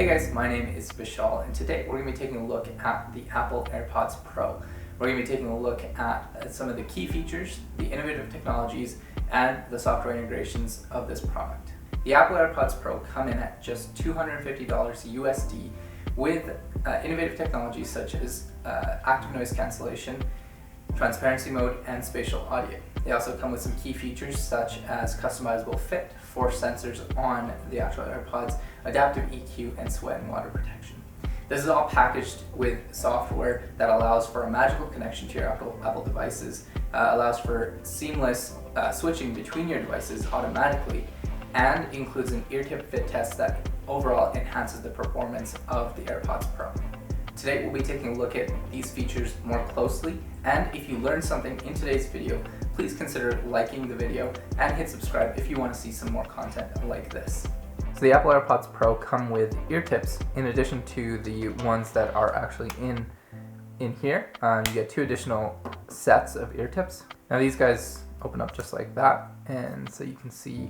Hey guys, my name is Spatial, and today we're going to be taking a look at the Apple AirPods Pro. We're going to be taking a look at some of the key features, the innovative technologies, and the software integrations of this product. The Apple AirPods Pro come in at just $250 USD with innovative technologies such as active noise cancellation, transparency mode, and spatial audio. They also come with some key features such as customizable fit, force sensors on the actual AirPods, adaptive EQ, and sweat and water protection. This is all packaged with software that allows for a magical connection to your Apple devices, allows for seamless switching between your devices automatically, and includes an ear tip fit test that overall enhances the performance of the AirPods Pro. Today we'll be taking a look at these features more closely, and if you learned something in today's video, please consider liking the video and hit subscribe if you want to see some more content like this. So the Apple AirPods Pro come with ear tips in addition to the ones that are actually in here. You get two additional sets of ear tips. Now these guys open up just like that, and so you can see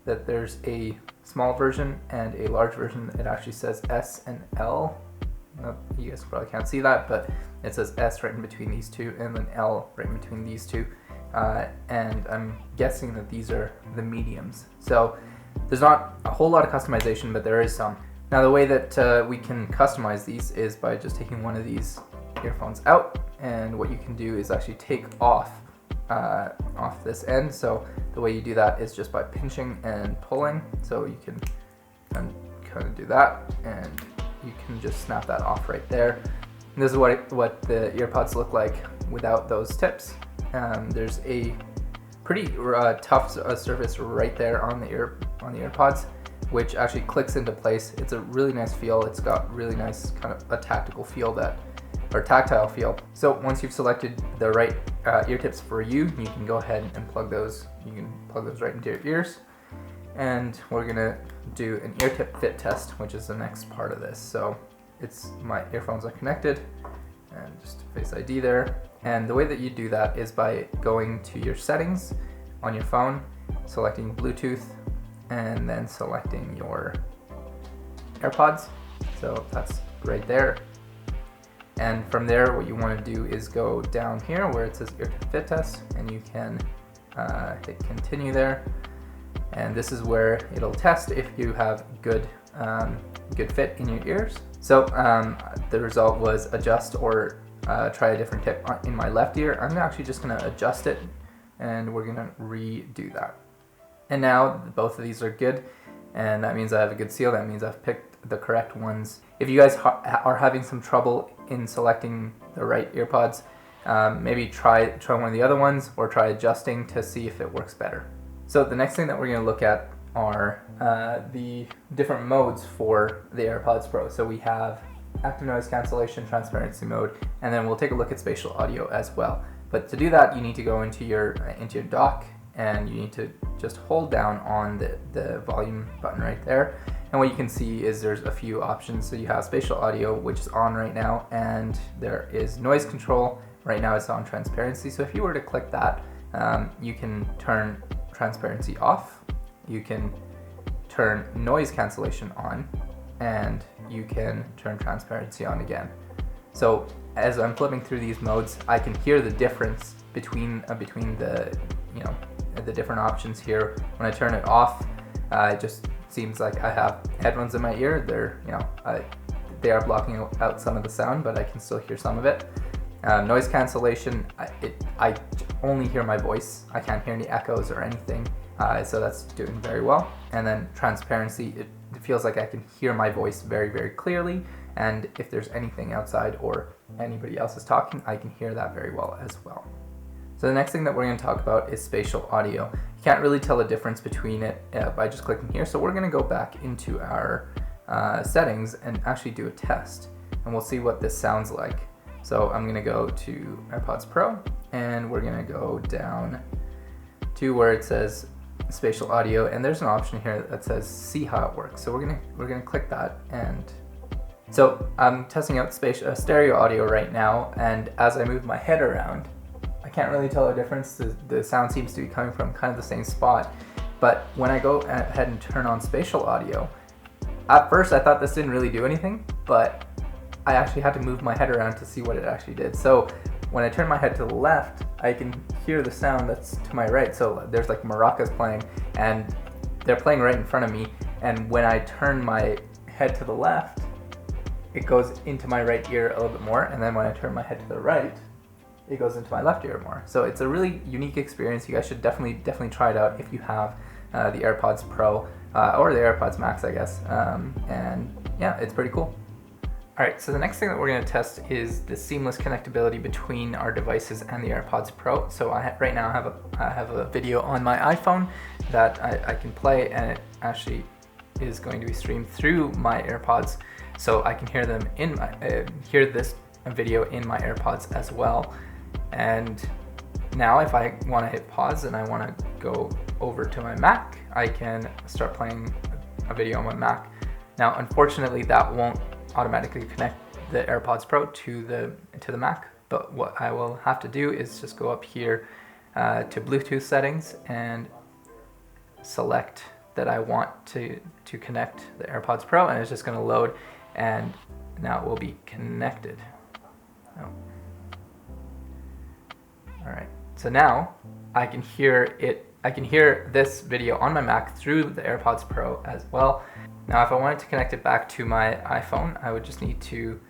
that there's a small version and a large version. It actually says S and L. You guys probably can't see that, but it says S right in between these two and then L right in between these two. And I'm guessing that these are the mediums. So there's not a whole lot of customization, but there is some. Now the way that we can customize these is by just taking one of these earphones out, and what you can do is actually take off this end. So the way you do that is just by pinching and pulling. So you can kind of do that, and you can just snap that off right there. And this is what the earpods look like without those tips. There's a pretty tough surface right there on the earpods, which actually clicks into place. It's a really nice feel. It's got really nice kind of a tactile feel. So once you've selected the right ear tips for you, you can go ahead and plug those. You can plug those right into your ears. And we're gonna do an ear tip fit test, which is the next part of this. So my earphones are connected, and just Face ID there. And the way that you do that is by going to your settings on your phone, selecting Bluetooth, and then selecting your AirPods. So that's right there. And from there, what you want to do is go down here where it says ear tip fit test, and you can hit continue there. And this is where it'll test if you have good fit in your ears. So the result was adjust or try a different tip in my left ear. I'm actually just going to adjust it, and we're going to redo that. And now both of these are good, and that means I have a good seal. That means I've picked the correct ones. If you guys are having some trouble in selecting the right earpods, maybe try one of the other ones, or try adjusting to see if it works better. So the next thing that we're going to look at are the different modes for the AirPods Pro. So we have active noise cancellation, transparency mode, and then we'll take a look at spatial audio as well. But to do that, you need to go into your dock, and you need to just hold down on the volume button right there. And what you can see is there's a few options. So you have spatial audio, which is on right now, and there is noise control. Right now it's on transparency. So if you were to click that, you can turn transparency off, you can turn noise cancellation on, and you can turn transparency on again. So as I'm flipping through these modes, I can hear the difference between the different options here. When I turn it off, it just seems like I have headphones in my ear. They are blocking out some of the sound, but I can still hear some of it. Noise cancellation, I only hear my voice. I can't hear any echoes or anything, so that's doing very well. And then transparency, it feels like I can hear my voice very, very clearly, and if there's anything outside or anybody else is talking, I can hear that very well as well. So the next thing that we're going to talk about is spatial audio. You can't really tell the difference between it by just clicking here, so we're going to go back into our settings and actually do a test, and we'll see what this sounds like. So I'm going to go to AirPods Pro, and we're going to go down to where it says spatial audio, and there's an option here that says see how it works. So we're going to click that, and so I'm testing out stereo audio right now, and as I move my head around, I can't really tell the difference. The sound seems to be coming from kind of the same spot, but when I go ahead and turn on spatial audio, at first I thought this didn't really do anything, but I actually had to move my head around to see what it actually did. So when I turn my head to the left, I can hear the sound that's to my right. So there's like maracas playing, and they're playing right in front of me. And when I turn my head to the left, it goes into my right ear a little bit more. And then when I turn my head to the right, it goes into my left ear more. So it's a really unique experience. You guys should definitely try it out if you have the AirPods Pro or the AirPods Max, I guess. And yeah, it's pretty cool. Alright, so the next thing that we're going to test is the seamless connectability between our devices and the AirPods Pro. So right now I have a video on my iPhone that I can play, and it actually is going to be streamed through my AirPods, so I can hear them hear this video in my AirPods as well. And now if I want to hit pause and I want to go over to my Mac, I can start playing a video on my Mac. Now, unfortunately, that won't automatically connect the AirPods Pro to the Mac, but what I will have to do is just go up here to Bluetooth settings and select that I want to connect the AirPods Pro, and it's just going to load, and now it will be connected. Oh. All right, so now I can hear this video on my Mac through the AirPods Pro as well. Now, if I wanted to connect it back to my iPhone, I would just need to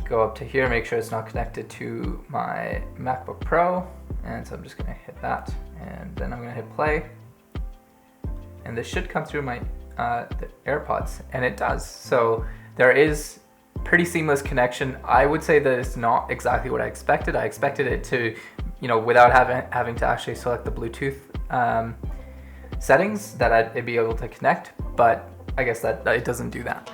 go up to here, make sure it's not connected to my MacBook Pro. And so I'm just gonna hit that, and then I'm gonna hit play. And this should come through my the AirPods, and it does. So there is pretty seamless connection. I would say that it's not exactly what I expected. I expected it to, without having to actually select the Bluetooth settings, that it'd be able to connect, but I guess that it doesn't do that.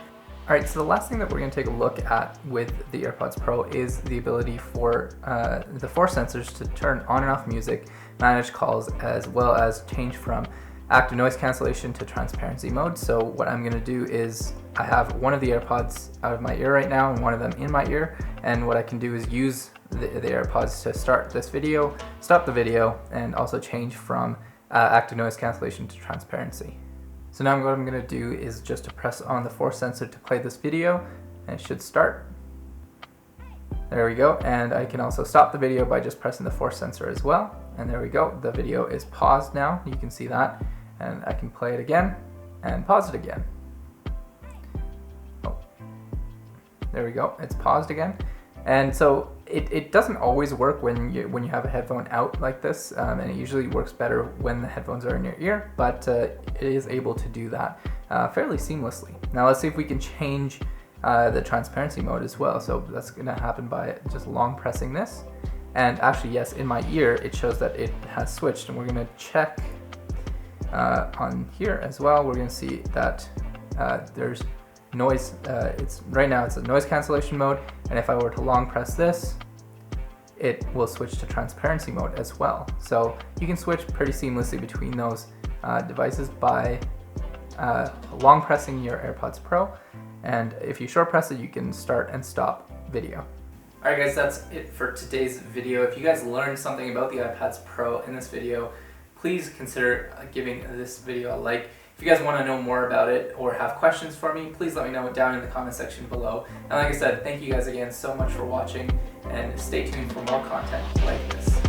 All right, so the last thing that we're going to take a look at with the AirPods Pro is the ability for the force sensors to turn on and off music, manage calls, as well as change from active noise cancellation to transparency mode. So what I'm going to do is I have one of the AirPods out of my ear right now and one of them in my ear, and what I can do is use the AirPods to start this video, stop the video, and also change from active noise cancellation to transparency. So now what I'm going to do is just to press on the force sensor to play this video, and it should start. There we go, and I can also stop the video by just pressing the force sensor as well. And there we go, the video is paused now, you can see that, and I can play it again and pause it again. Oh. There we go, it's paused again. And so it doesn't always work when you have a headphone out like this, and it usually works better when the headphones are in your ear, but it is able to do that fairly seamlessly. Now let's see if we can change the transparency mode as well. So that's going to happen by just long pressing this, and actually, yes, in my ear it shows that it has switched, and we're going to check on here as well. We're going to see that there's noise. Right now it's a noise cancellation mode, and if I were to long press this, it will switch to transparency mode as well. So you can switch pretty seamlessly between those devices by long pressing your AirPods Pro, and if you short press it, you can start and stop video. Alright guys, that's it for today's video. If you guys learned something about the AirPods Pro in this video, please consider giving this video a like. If you guys want to know more about it or have questions for me, please let me know down in the comment section below. And like I said, thank you guys again so much for watching, and stay tuned for more content like this.